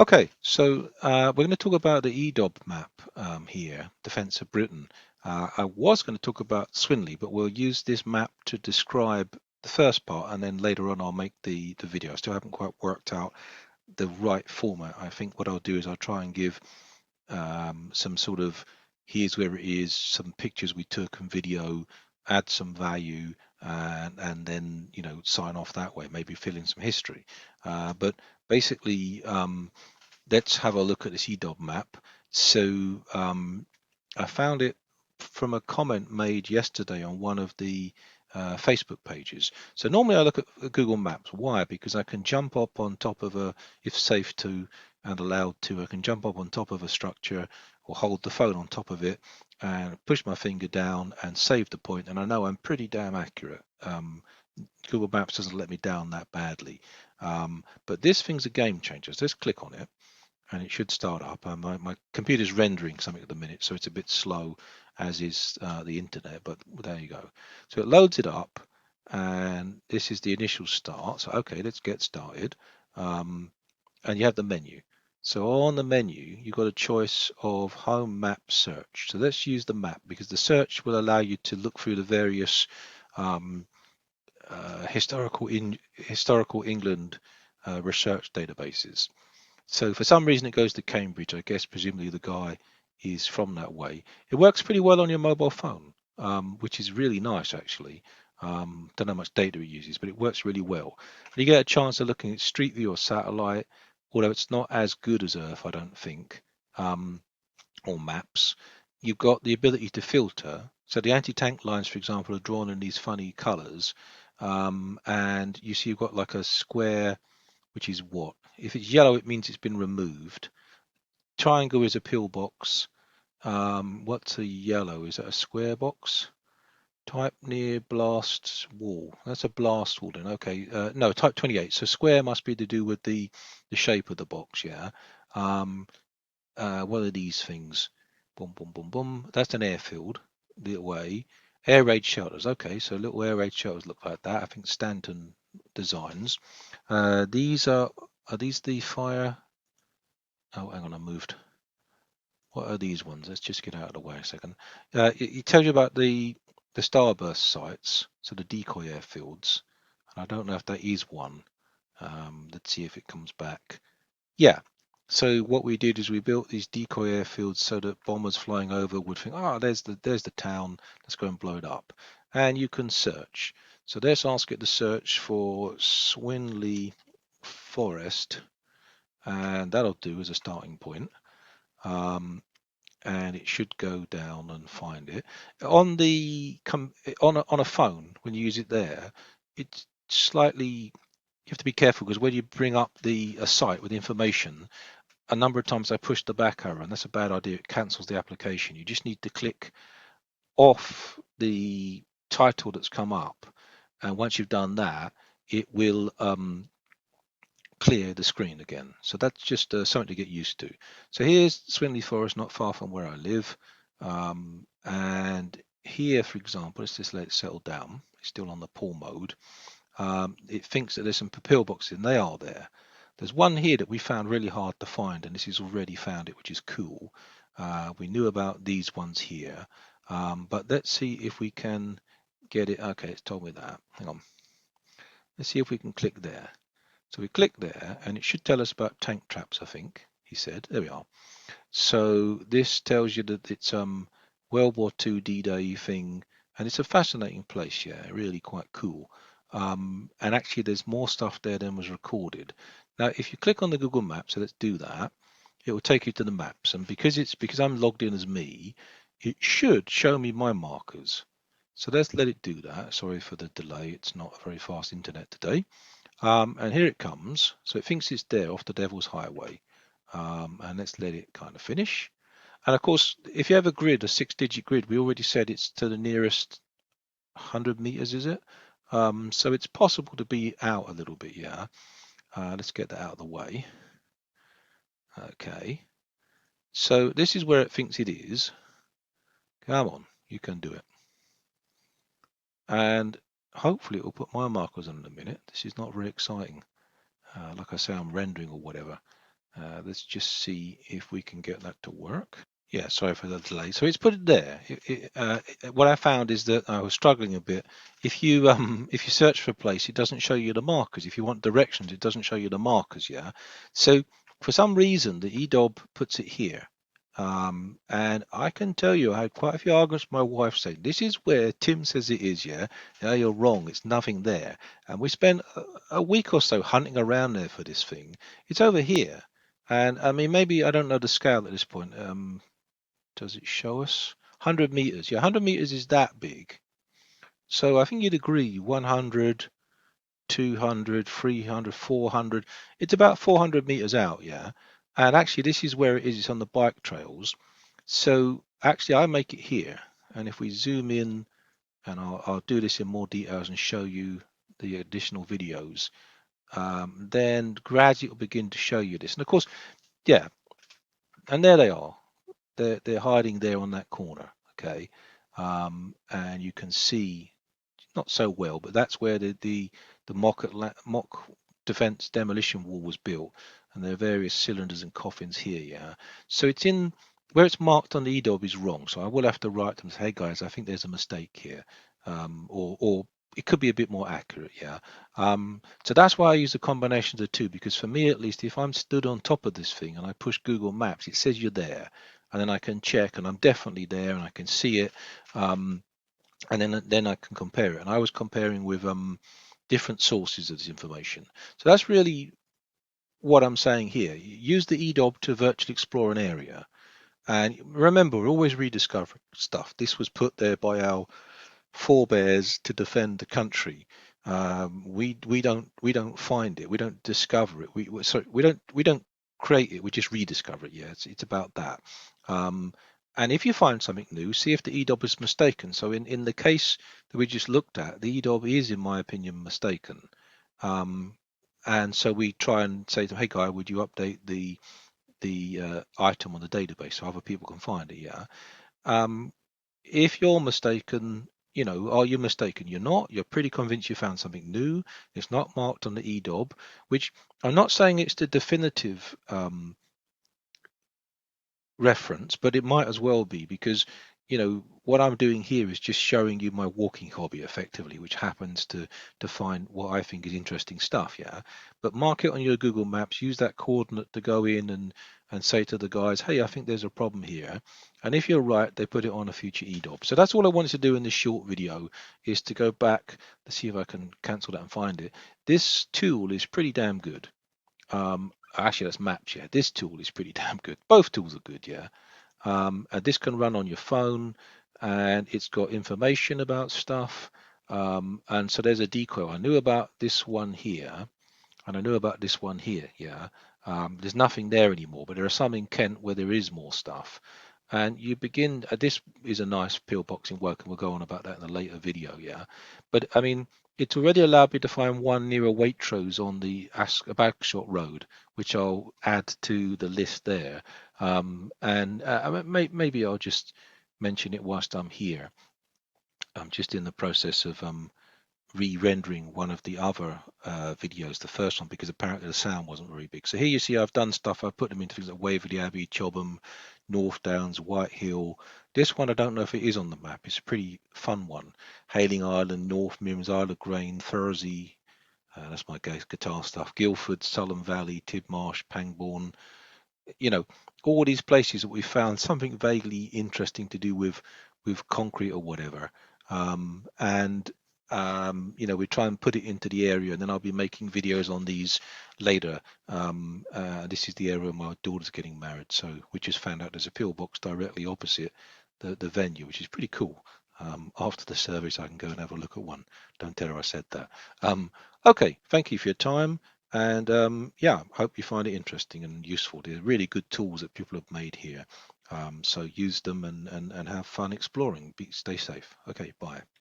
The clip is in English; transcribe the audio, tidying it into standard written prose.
Okay, so we're going to talk about the EDOB map here, Defence of Britain. I was going to talk about Swinley, but we'll use this map to describe the first part, and then later on I'll make the video. I still haven't quite worked out the right format. I think what I'll do is I'll try and give some sort of here's where it is, some pictures we took and video, add some value, and then sign off that way, maybe fill in some history. But basically, let's have a look at this EDOB map. So I found it from a comment made yesterday on one of the Facebook pages. So normally I look at Google Maps. Why? Because I can jump up on top of if safe to and allowed to, I can jump up on top of a structure or hold the phone on top of it and push my finger down and save the point, and I know I'm pretty damn accurate. Google Maps doesn't let me down that badly. But this thing's a game changer. So let's click on it and it should start up. My computer's rendering something at the minute, so it's a bit slow, as is the internet, but there you go. So it loads it up, and this is the initial start. So okay, let's get started. And you have the menu. So on the menu, you've got a choice of home map search. So let's use the map because the search will allow you to look through the various um, historical England research databases. So for some reason it goes to Cambridge. I guess presumably the guy is from that way. It works pretty well on your mobile phone, which is really nice actually. Don't know how much data it uses, but it works really well. And you get a chance of looking at Street View or satellite, although it's not as good as Earth, I don't think, or maps. You've got the ability to filter. So the anti-tank lines, for example, are drawn in these funny colors. And you see you've got like a square, which is what? If it's yellow, it means it's been removed. Triangle is a pillbox. What's a yellow? Is that a square box? Type near blast wall. That's a blast wall then. Okay. No, type 28. So square must be to do with the shape of the box. Yeah. What are these things? Boom, boom, boom, boom. That's an airfield. The way. Air raid shelters. Okay. So little air raid shelters look like that. I think Stanton designs. These are these the fire? Oh, hang on, I moved. What are these ones? Let's just get out of the way a second. It tells you about the starburst sites, so the decoy airfields. And I don't know if that is one. Let's see if it comes back. Yeah. So what we did is we built these decoy airfields so that bombers flying over would think, oh, there's the town. Let's go and blow it up. And you can search. So let's ask it to search for Swinley Forest, and that'll do as a starting point. And it should go down and find it on the on a phone. When you use it there, it's slightly, you have to be careful because when you bring up a site with information, a number of times I pushed the back arrow and that's a bad idea. It cancels the application. You just need to click off the title that's come up, and once you've done that, it will clear the screen again. So that's just something to get used to. So here's Swinley Forest, not far from where I live. And here, for example, let's just let it settle down. It's still on the pull mode. It thinks that there's some pillboxes, and they are there. There's one here that we found really hard to find, and this has already found it, which is cool. We knew about these ones here, but let's see if we can get it. Okay, it's told me that. Hang on. Let's see if we can click there. So we click there and it should tell us about tank traps, I think, he said. There we are. So this tells you that it's World War II D-Day thing, and it's a fascinating place, yeah, really quite cool. And actually there's more stuff there than was recorded. Now if you click on the Google Maps, so let's do that, it will take you to the maps, and because I'm logged in as me, it should show me my markers. So let's let it do that. Sorry for the delay, it's not a very fast internet today. And here it comes. So it thinks it's there off the Devil's Highway. And let's let it kind of finish. And of course, if you have a grid, a 6-digit grid, we already said it's to the nearest 100 meters, is it? So it's possible to be out a little bit, yeah. Let's get that out of the way. Okay. So this is where it thinks it is. Come on, you can do it. And hopefully it will put my markers on in a minute. This is not very exciting. Like I say, I'm rendering or whatever. Let's just see if we can get that to work. Yeah, sorry for the delay. So it's put it there. What I found is that I was struggling a bit. If you search for a place, it doesn't show you the markers. If you want directions, it doesn't show you the markers. Yeah. So for some reason, the EDOB puts it here. And I can tell you, I had quite a few arguments with my wife saying, this is where Tim says it is, yeah? Yeah, you're wrong. It's nothing there. And we spent a week or so hunting around there for this thing. It's over here. And I mean, maybe I don't know the scale at this point. Does it show us? 100 meters. Yeah, 100 meters is that big. So I think you'd agree 100, 200, 300, 400. It's about 400 meters out, yeah. And actually, this is where it is. It's on the bike trails. So actually, I make it here. And if we zoom in, and I'll do this in more details and show you the additional videos, then gradually it'll begin to show you this. And of course, yeah, and there they are. They're hiding there on that corner, okay, and you can see not so well, but that's where the mock defense demolition wall was built, and there are various cylinders and coffins here. Yeah, so it's in where it's marked on the EDOB is wrong. So I will have to write them and say, hey guys, I think there's a mistake here, or it could be a bit more accurate. Yeah. So that's why I use a combination of the two, because for me at least, if I'm stood on top of this thing and I push Google Maps, it says you're there, and then I can check, and I'm definitely there, and I can see it. And then I can compare it. And I was comparing with different sources of this information. So that's really what I'm saying here. Use the EDOB to virtually explore an area. And remember, we're always rediscovering stuff. This was put there by our forebears to defend the country. We don't find it. We don't discover it. We don't create it. We just rediscover it. Yeah, it's about that. Um, and if you find something new, see if the EDOB is mistaken. So in the case that we just looked at, the EDOB is, in my opinion, mistaken. Um, and so we try and say to them, hey guy, would you update the item on the database so other people can find it? Yeah. Um, if you're mistaken, are you mistaken? You're not. You're pretty convinced you found something new. It's not marked on the EDOB, which I'm not saying it's the definitive reference, but it might as well be, because what I'm doing here is just showing you my walking hobby effectively, which happens to find what I think is interesting stuff. Yeah, but mark it on your Google Maps, use that coordinate to go in and say to the guys, hey, I think there's a problem here, and if you're right, they put it on a future EDOB. So that's all I wanted to do in this short video, is to go back to see if I can cancel that and find it. This tool is pretty damn good. Actually, that's maps. Yeah, this tool is pretty damn good. Both tools are good. Yeah. And this can run on your phone, and it's got information about stuff. And so there's a decoy. I knew about this one here, and I knew about this one here. Yeah. There's nothing there anymore, but there are some in Kent where there is more stuff. And you begin. This is a nice pillboxing work, and we'll go on about that in a later video. Yeah. But I mean, it's already allowed me to find one near a Waitrose on the Bagshot Road, which I'll add to the list there. And maybe I'll just mention it whilst I'm here. I'm just in the process of re-rendering one of the other videos, the first one, because apparently the sound wasn't very big. So here you see I've done stuff. I've put them into things like Waverley Abbey, Chobham, North Downs, White Hill. This one I don't know if it is on the map. It's a pretty fun one. Hayling Island, North Mims, Isle of Grain, Thursey. That's my guitar stuff. Guildford, Sullen Valley, Tidmarsh, Pangbourne. you know, all these places that we found something vaguely interesting to do with concrete or whatever. And we try and put it into the area, and then I'll be making videos on these later. This is the area where my daughter's getting married, so we just found out there's a pillbox directly opposite the venue, which is pretty cool. After the service, I can go and have a look at one. Don't tell her I said that. Okay, thank you for your time. And yeah, hope you find it interesting and useful. They're really good tools that people have made here. So use them and have fun exploring. Stay safe. Okay, bye.